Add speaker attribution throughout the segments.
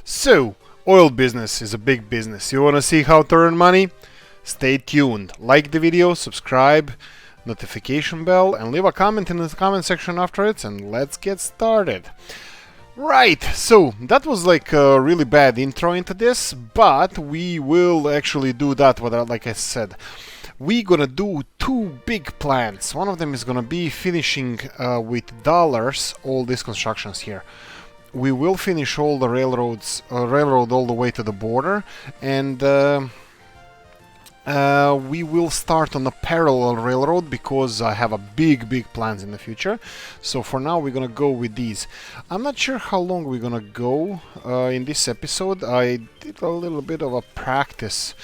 Speaker 1: So, oil business is a big business. You want to see how to earn money? Stay tuned. Like the video, subscribe, notification bell, and leave a comment in the comment section after it, and let's get started. Right, so that was like a really bad intro into this, but we will actually do that, like I said. We're gonna do two big plans. One of them is gonna be finishing with dollars all these constructions here. We will finish all the railroad all the way to the border, and we will start on a parallel railroad because I have a big plans in the future. So for now we're gonna go with these. I'm not sure how long we're gonna go in this episode. I did a little bit of a practice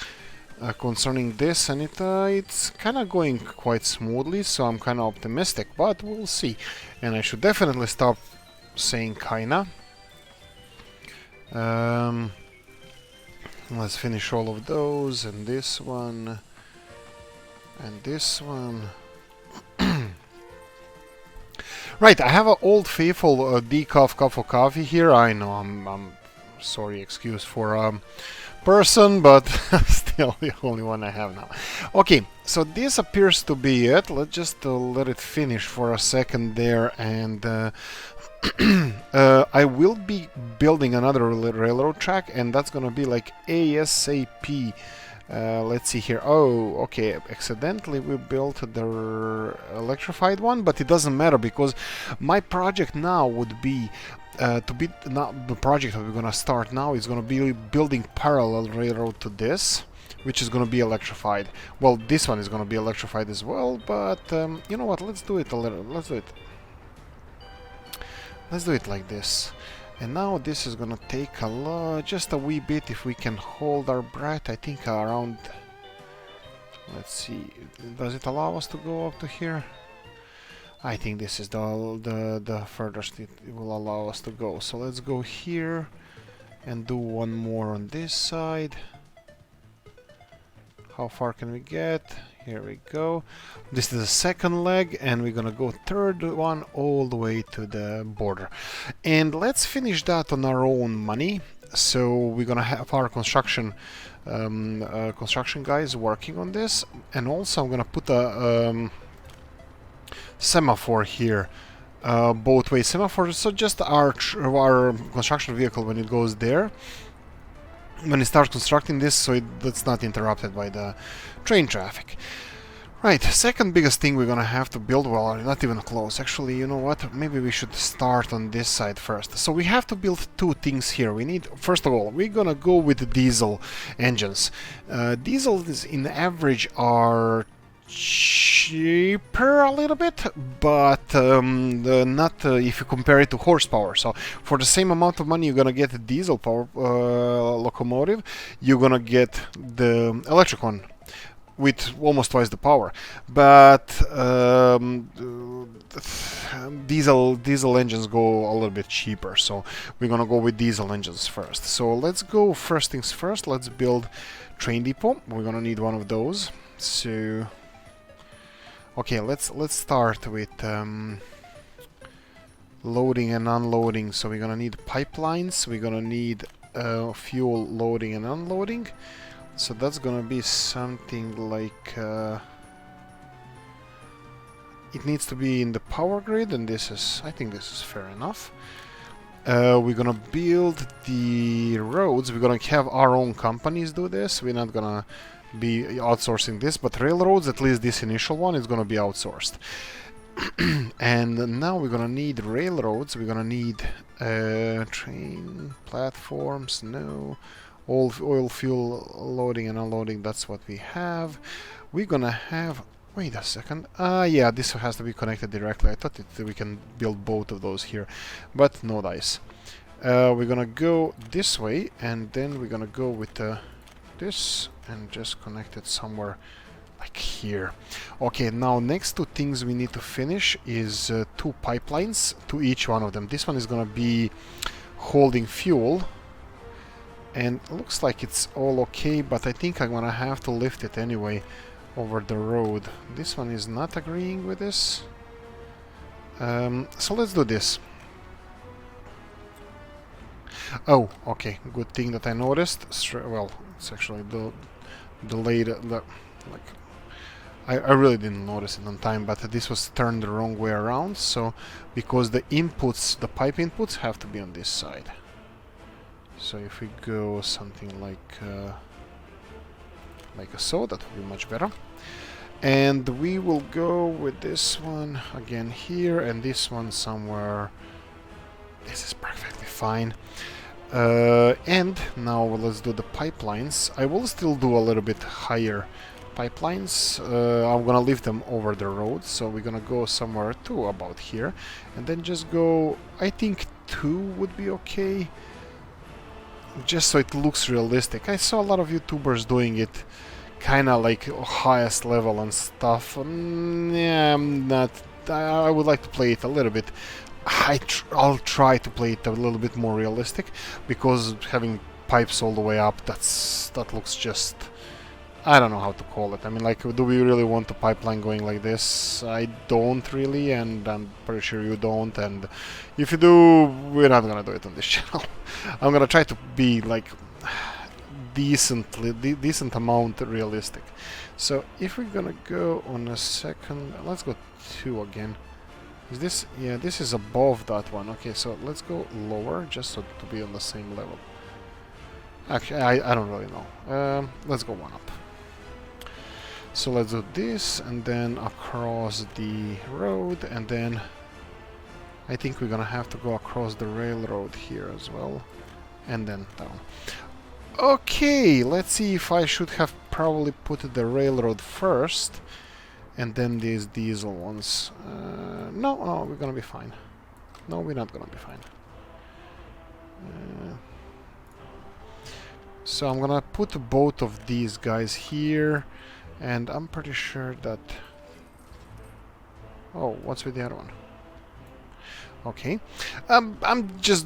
Speaker 1: concerning this, and it's kind of going quite smoothly, so I'm kind of optimistic, but we'll see. And I should definitely stop saying kinda. Let's finish all of those, and this one, and this one. Right, I have an old faithful decaf cup of coffee here. I know I'm sorry, excuse for person, but still the only one I have now. Okay, so this appears to be it. Let's just let it finish for a second there, and I will be building another railroad track, and that's gonna be like ASAP. Let's see here. Oh, okay. Accidentally we built the electrified one, but it doesn't matter because my project now would be the project that we're gonna start now is gonna be building parallel railroad to this, which is gonna be electrified. Well, this one is gonna be electrified as well, but you know what? Let's do it a little. Let's do it like this. And now this is gonna take just a wee bit if we can hold our breath. I think around, let's see, does it allow us to go up to here? I think this is the furthest it will allow us to go. So let's go here and do one more on this side. How far can we get? Here we go. This is the second leg, and we're gonna go third one all the way to the border. And let's finish that on our own money. So we're gonna have our construction guys working on this, and also I'm gonna put a semaphore here, both way semaphore. So just our construction vehicle when it goes there, when it starts constructing this, so that's not interrupted by the train traffic. Right, second biggest thing we're gonna have to build, well, not even close. Actually, you know what? Maybe we should start on this side first. So we have to build two things here. We need, first of all, we're gonna go with diesel engines. Diesels in average are cheaper a little bit, but not if you compare it to horsepower. So for the same amount of money you're gonna get a diesel power locomotive, you're gonna get the electric one with almost twice the power. But diesel engines go a little bit cheaper, so we're gonna go with diesel engines first. So let's go first things first. Let's build train depot. We're gonna need one of those. So okay, let's start with loading and unloading. So we're gonna need pipelines. We're gonna need fuel loading and unloading. So that's gonna be something like it needs to be in the power grid, and this is, I think this is fair enough. We're gonna build the roads. We're gonna have our own companies do this. We're not gonna be outsourcing this, but railroads, at least this initial one, is gonna be outsourced. And now we're gonna need railroads. We're gonna need train platforms. No, all oil, fuel loading and unloading. That's what we have. We're gonna have. Wait a second. Yeah, this has to be connected directly. I thought we can build both of those here, but no dice. We're gonna go this way, and then we're gonna go with this and just connect it somewhere like here. Okay, now next two things we need to finish is two pipelines to each one of them. This one is gonna be holding fuel, and it looks like it's all okay, but I think I'm gonna have to lift it anyway over the road. This one is not agreeing with this. So let's do this. Oh, okay. Good thing that I noticed. Well, it's actually delayed. Like I really didn't notice it on time, but this was turned the wrong way around. So because the inputs, the pipe inputs, have to be on this side. So if we go something like so, that would be much better. And we will go with this one again here, and this one somewhere. This is perfectly fine. And now let's do the pipelines. I will still do a little bit higher pipelines. I'm gonna leave them over the road, so we're gonna go somewhere to about here, and then just go. I think 2 would be okay, just so it looks realistic. I saw a lot of YouTubers doing it kind of like highest level and stuff. Yeah, I'm not. I would like to play it a little bit. I'll try to play it a little bit more realistic, because having pipes all the way up, that looks just. I don't know how to call it. I mean, like, do we really want a pipeline going like this? I don't really, and I'm pretty sure you don't. And if you do, we're not gonna do it on this channel. I'm gonna try to be like decent amount realistic. So if we're gonna go on a second, let's go 2 again. Is this? Yeah, this is above that one. Okay, so let's go lower, just so to be on the same level. Actually, I don't really know. Let's go 1 up. So let's do this, and then across the road, and then I think we're gonna have to go across the railroad here as well, and then down. Okay, let's see if I should have probably put the railroad first, and then these diesel ones. No, we're gonna be fine. No, we're not gonna be fine. So I'm gonna put both of these guys here, and I'm pretty sure that... Oh, what's with the other one? Okay. I'm just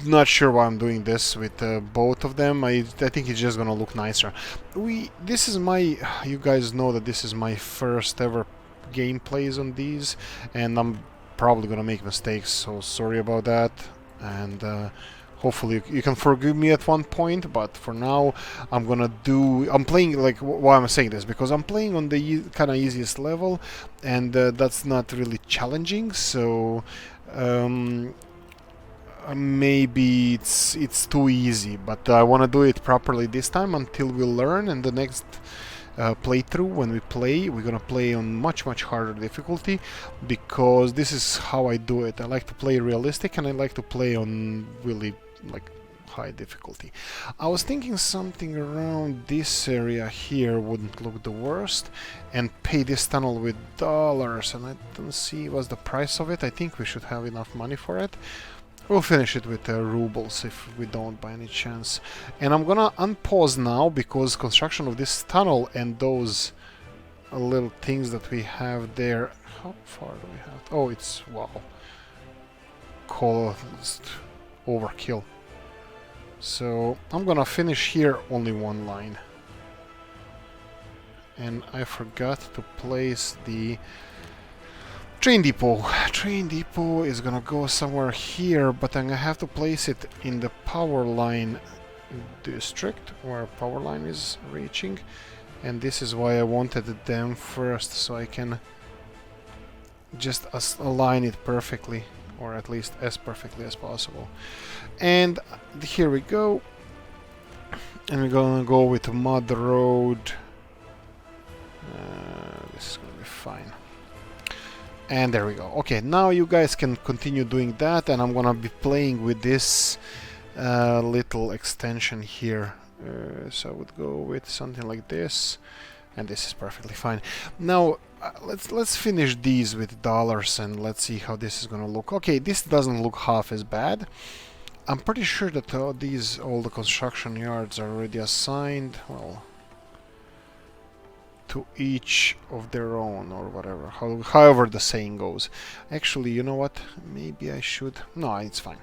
Speaker 1: not sure why I'm doing this with both of them. I think it's just gonna look nicer. This is my... You guys know that this is my first ever gameplays on these, and I'm probably gonna make mistakes, so sorry about that. And hopefully you can forgive me at one point, but for now I'm playing, like, why I'm saying this, because I'm playing on the kind of easiest level, and that's not really challenging, so maybe it's too easy, but I want to do it properly this time until we learn, and the next playthrough, when we play, we're gonna play on much harder difficulty, because this is how I do it. I like to play realistic, and I like to play on really like high difficulty. I was thinking something around this area here wouldn't look the worst, and pay this tunnel with dollars, and I don't see what's the price of it. I think we should have enough money for it. We'll finish it with rubles if we don't by any chance. And I'm gonna unpause now, because construction of this tunnel and those little things that we have there... How far do we have? Oh, it's... wow. Overkill. So I'm gonna finish here only 1 line. And I forgot to place the... train depot. Train depot is gonna go somewhere here, but I'm gonna have to place it in the power line district, where power line is reaching, and this is why I wanted them first, so I can just align it perfectly, or at least as perfectly as possible. And here we go, and we're gonna go with mud road. This is gonna be fine. And there we go. Okay, now you guys can continue doing that, and I'm gonna be playing with this little extension here. So I would go with something like this, and this is perfectly fine. Now let's finish these with dollars, and let's see how this is gonna look. Okay, this doesn't look half as bad. I'm pretty sure that all the construction yards are already assigned. Well, to each of their own, or whatever, however the saying goes. Actually, you know what? Maybe I should... No, it's fine.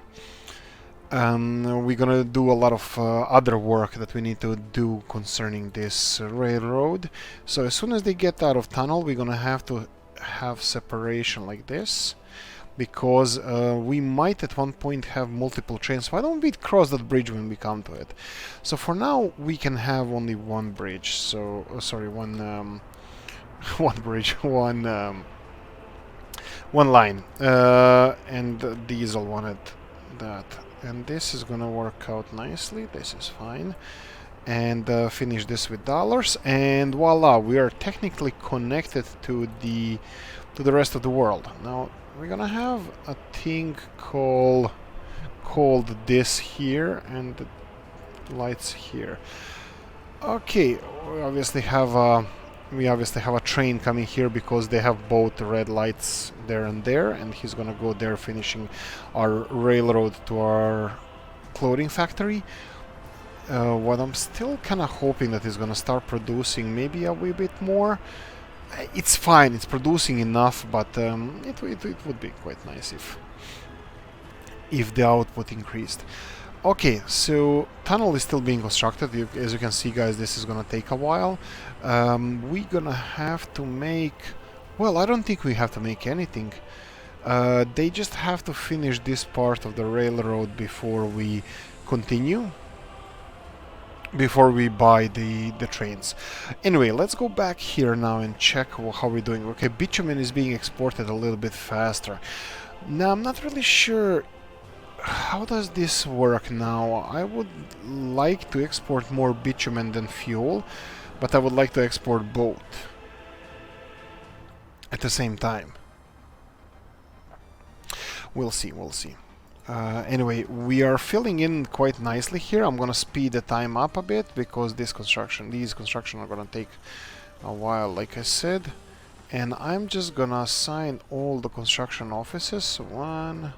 Speaker 1: We're gonna do a lot of other work that we need to do concerning this railroad. So as soon as they get out of tunnel, we're gonna have to have separation like this. because we might at one point have multiple trains. Why don't we cross that bridge when we come to it? So for now we can have only one bridge. So sorry, one one bridge, one line, and Diesel wanted that, and this is gonna work out nicely. This is fine, and finish this with dollars, and voila, we are technically connected to the rest of the world. Now we're gonna have a thing called this here, and the lights here. Okay, we obviously have a train coming here because they have both red lights there and there, and he's gonna go there, finishing our railroad to our clothing factory. What I'm still kind of hoping that he's gonna start producing maybe a wee bit more. It's fine, it's producing enough, but it would be quite nice if the output increased. Okay, so tunnel is still being constructed. As you can see, guys, this is gonna take a while. We're gonna have to make... Well, I don't think we have to make anything. They just have to finish this part of the railroad before we continue. Before we buy the trains. Anyway, let's go back here now and check how we're doing. Okay, bitumen is being exported a little bit faster. Now, I'm not really sure... How does this work now? I would like to export more bitumen than fuel, but I would like to export both at the same time. We'll see, we'll see. Anyway, we are filling in quite nicely here. I'm gonna speed the time up a bit because these construction are gonna take a while, like I said. And I'm just gonna assign all the construction offices. 1,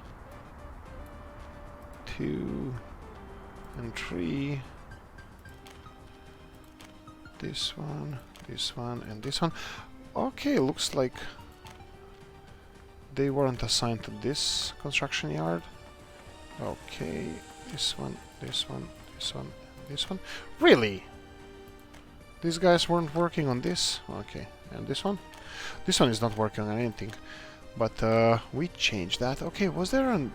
Speaker 1: 2, and 3. This one, and this one. Okay, looks like they weren't assigned to this construction yard. Okay, this one, this one, this one, this one. Really? These guys weren't working on this? Okay, and this one? This one is not working on anything. But we changed that. Okay, was there an...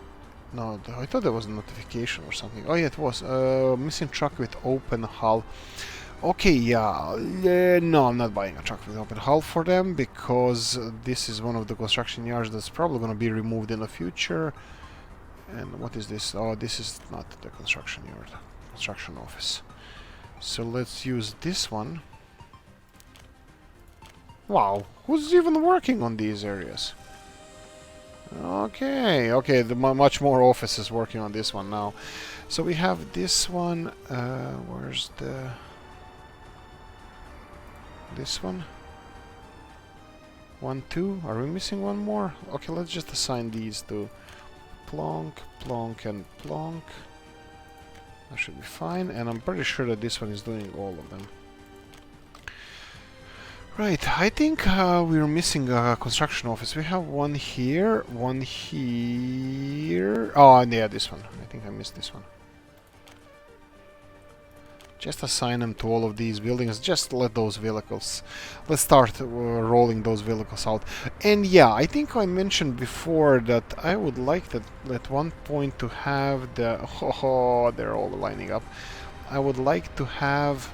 Speaker 1: No, I thought there was a notification or something. Oh yeah, it was. Missing truck with open hull. Okay, yeah. No, I'm not buying a truck with open hull for them, because this is one of the construction yards that's probably going to be removed in the future. And what is this? Oh, this is not the construction yard. Construction office. So let's use this one. Wow, who's even working on these areas? Okay, okay, much more offices working on this one now. So we have this one. Where's the... This one? 1, 2. Are we missing one more? Okay, let's just assign these to Plonk, Plonk, and Plonk. That should be fine. And I'm pretty sure that this one is doing all of them. Right, I think we're missing a construction office. We have one here, one here. Oh, and yeah, this one. I think I missed this one. Just assign them to all of these buildings. Just let those vehicles... Let's start rolling those vehicles out. And yeah, I think I mentioned before that I would like that at one point to have the... Oh, they're all lining up. I would like to have...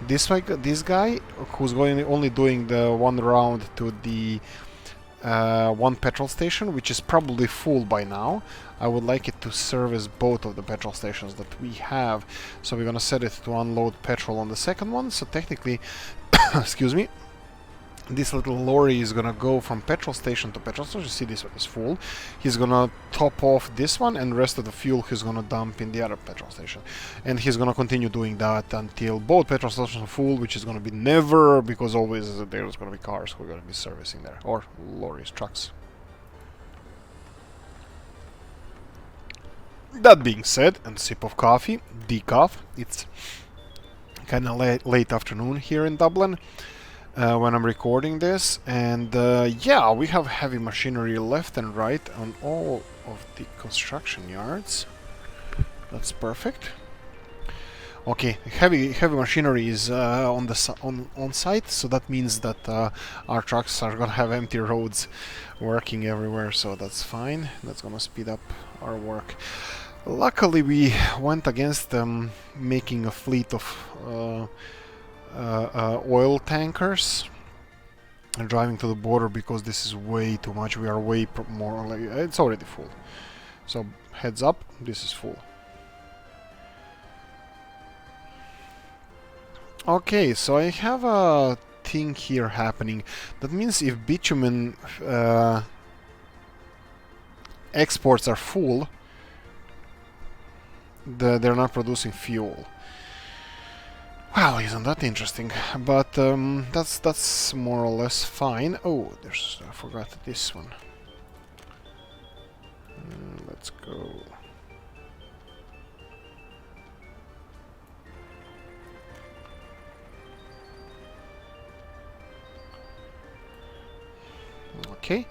Speaker 1: This guy, who's only doing the one round to the one petrol station, which is probably full by now. I would like it to service both of the petrol stations that we have. So we're gonna set it to unload petrol on the second one. So technically, excuse me, this little lorry is gonna go from petrol station to petrol station. You see, this one is full. He's gonna top off this one, and the rest of the fuel he's gonna dump in the other petrol station. And he's gonna continue doing that until both petrol stations are full, which is gonna be never, because always there's gonna be cars who are gonna be servicing there, or lorries, trucks. That being said, and sip of coffee, decaf. It's kind of late afternoon here in Dublin. When I'm recording this, and yeah, we have heavy machinery left and right on all of the construction yards. That's perfect. Okay, heavy machinery is on site, so that means that our trucks are gonna have empty roads, working everywhere. So that's fine. That's gonna speed up our work. Luckily, we went against them, making a fleet of oil tankers and driving to the border, because this is way too much. We are way more. Like, it's already full. So heads up, this is full. Okay, so I have a thing here happening. That means if bitumen exports are full, they're not producing fuel. Well, isn't that interesting? But that's more or less fine. Oh, I forgot this one. Let's go. Okay.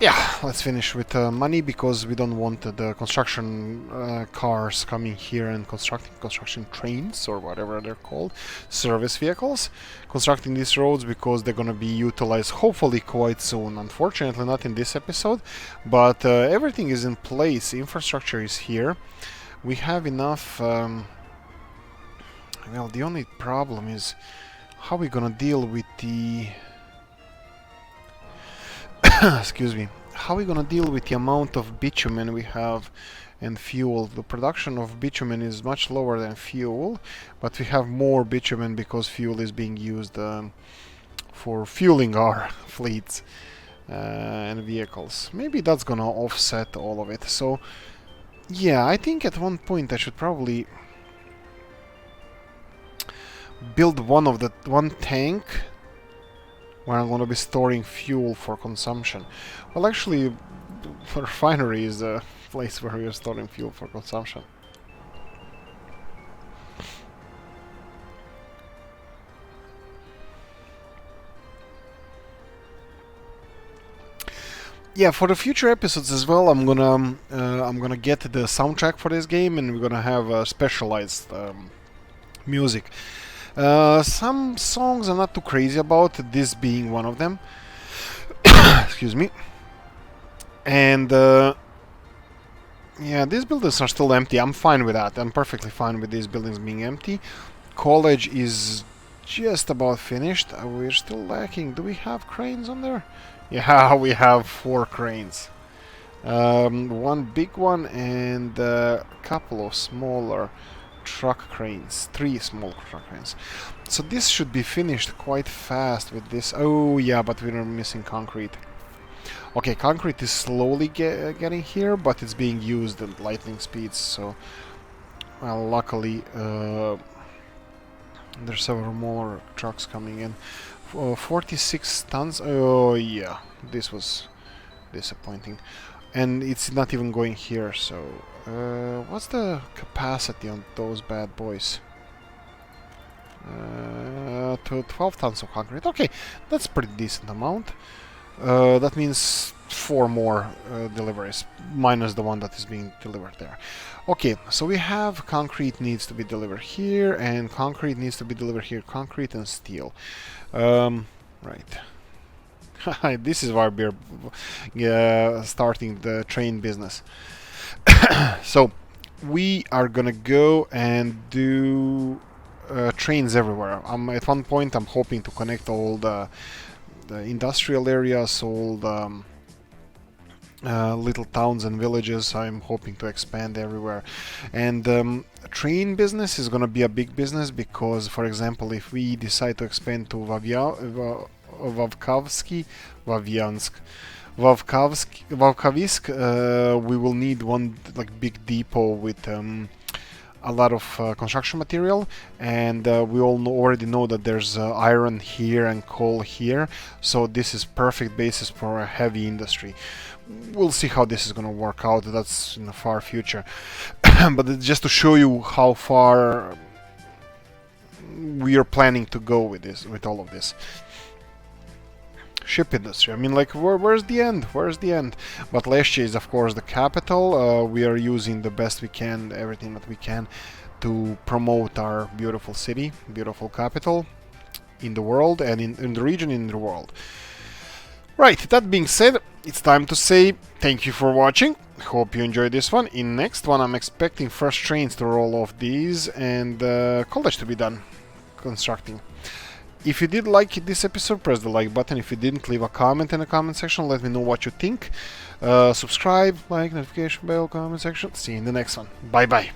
Speaker 1: Yeah, let's finish with money, because we don't want the construction cars coming here and construction trains, or whatever they're called, service vehicles, constructing these roads, because they're gonna be utilized hopefully quite soon. Unfortunately, not in this episode, but everything is in place. Infrastructure is here. We have enough. Well, the only problem is how we're gonna deal with the excuse me, how are we gonna deal with the amount of bitumen we have and fuel? The production of bitumen is much lower than fuel, but we have more bitumen because fuel is being used for fueling our fleets and vehicles. Maybe that's gonna offset all of it. So yeah, I think at one point I should probably build one tank where I'm going to be storing fuel for consumption. Well, actually, the refinery is the place where we are storing fuel for consumption. Yeah, for the future episodes as well, I'm gonna get the soundtrack for this game, and we're gonna have specialized music. Some songs I'm not too crazy about, this being one of them. Excuse me. And yeah, these buildings are still empty. I'm fine with that. I'm perfectly fine with these buildings being empty. College is just about finished. We're still lacking. Do we have cranes on there? Yeah, we have 4 cranes. One big one and a couple of smaller truck cranes. 3 small truck cranes. So this should be finished quite fast with this. Oh yeah, but we're missing concrete. Okay, concrete is slowly getting here, but it's being used at lightning speeds, so... Well, luckily, there's several more trucks coming in. 46 tons. Oh yeah, this was disappointing. And it's not even going here, so... what's the capacity on those bad boys? To 12 tons of concrete. Okay, that's a pretty decent amount. That means 4 more deliveries, minus the one that is being delivered there. Okay, so we have concrete needs to be delivered here, and concrete needs to be delivered here. Concrete and steel. Right. This is why we're starting the train business. So we are gonna go and do trains everywhere. At one point I'm hoping to connect all the industrial areas, all the little towns and villages. I'm hoping to expand everywhere. And train business is gonna be a big business, because, for example, if we decide to expand to Vavkavisk, we will need one big depot with a lot of construction material, and we all already know that there's iron here and coal here, so this is perfect basis for a heavy industry. We'll see how this is gonna work out. That's in the far future. But it's just to show you how far we are planning to go with all of this. ship industry. I mean, like, where's the end? Where's the end? But Leszcie is, of course, the capital. We are using the best we can, everything that we can, to promote our beautiful city, beautiful capital in the world and in the region, in the world. Right, that being said, it's time to say thank you for watching. Hope you enjoyed this one. In next one, I'm expecting first trains to roll off these and college to be done constructing. If you did like this episode, press the like button. If you didn't, leave a comment in the comment section. Let me know what you think. Subscribe, like, notification bell, comment section. See you in the next one. Bye bye.